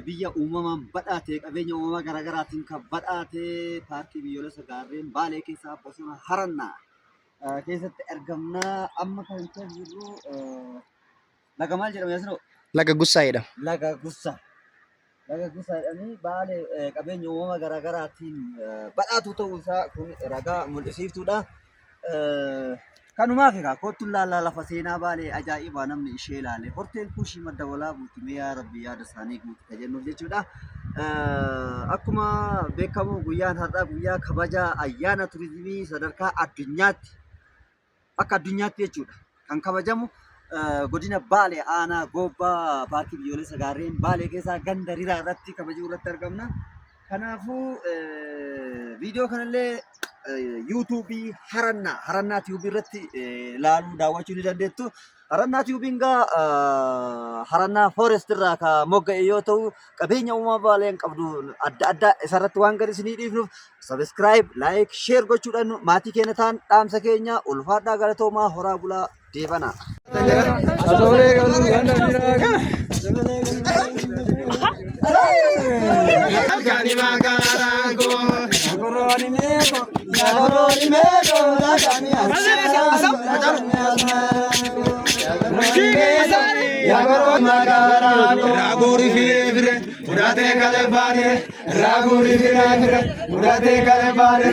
biyya uumamaan badhaate qabeenya uumamaa garaagaraatiin kan badhaate paarkii biyyoolessa gaarreen Baalee keessaa bosona Harannaa keessatti argamna. Amma kan jirru laga maal jedhama yaasiroo? Laga Gussaa jedhama. Laga Gussaa. Laga Gussaa jedhanii Baalee qabeenya uumamaa garaagaraatiin badhaatu ta'uu isaa kun ragaa mul'isiiftuudha. Kanumaaf egaa kottuun laallaa lafa seenaa Baalee ajaa'ibaa namni ishee ilaale horteen kuushii madda walaa guutumee yaa rabbi yaada isaanii guutu tajennuuf jechuudha. Akkuma beekamu guyyaan har'aa guyyaa kabajaa ayyaana turizimii sadarkaa addunyaatti akka addunyaatti jechuudha kan kabajamu godina Baalee aanaa Gobbaa paarkii biyyoolessa gaarreen Baalee keessaa ganda riraa irratti kabajuu irratti argamna. Kanaafuu viidiyoo kanallee yuutuubii Harannaa tiibii irratti ilaaluu daawwachuu ni dandeettu. Harannaa tiibiin gaa Harannaa Forest irraa kan mogga'e yoo ta'u qabeenya uumamaa Baaleen qabdu adda addaa isarratti waan gadi isinii dhiifnuuf subscribe, like, share gochuudhaan maatii keenya ta'an dhaamsa keenya ulfaadhaa galatoomaa horaa bulaa deebana. Raguri fire, urate kale bane. Raguri fire, urate kale bane.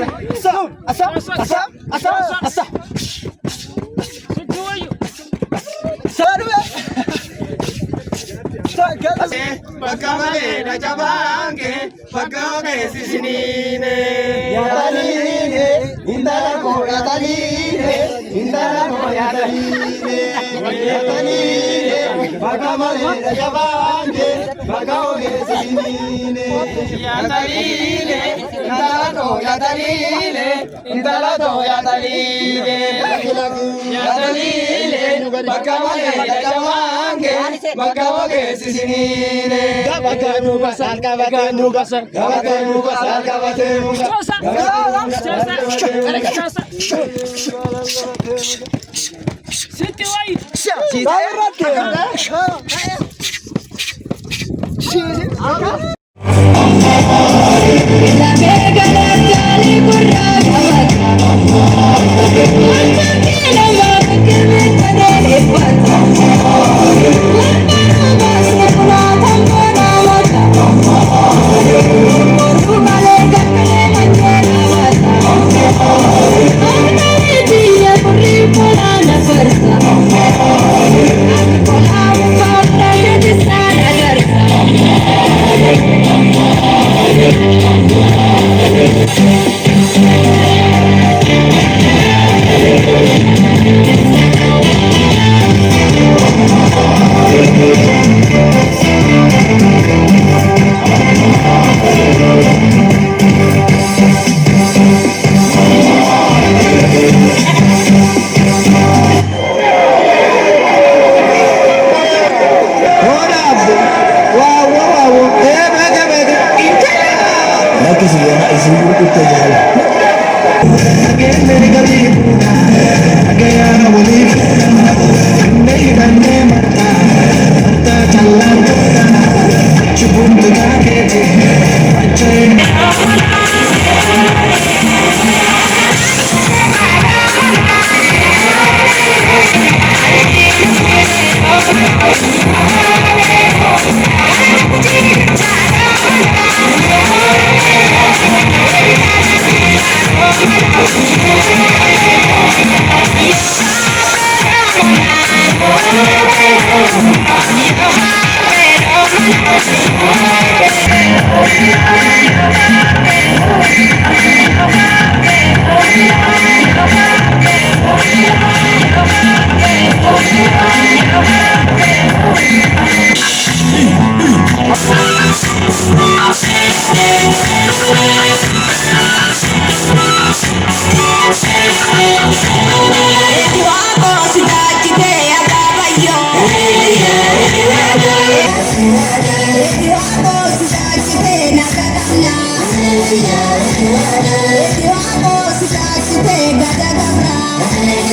Asa. Bakamale na jabange, bakame sisinine. Yataline, indala ko yataline, yataline. Bakamale na jabange, bakame sisinine. Yataline, indala to yataline. Yataline, bakamale na jabange, bakame sisinine. Kabakanu basal, kabakanu basal, kabakanu basal, kabakanu basal. Siti wai.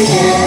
Yeah.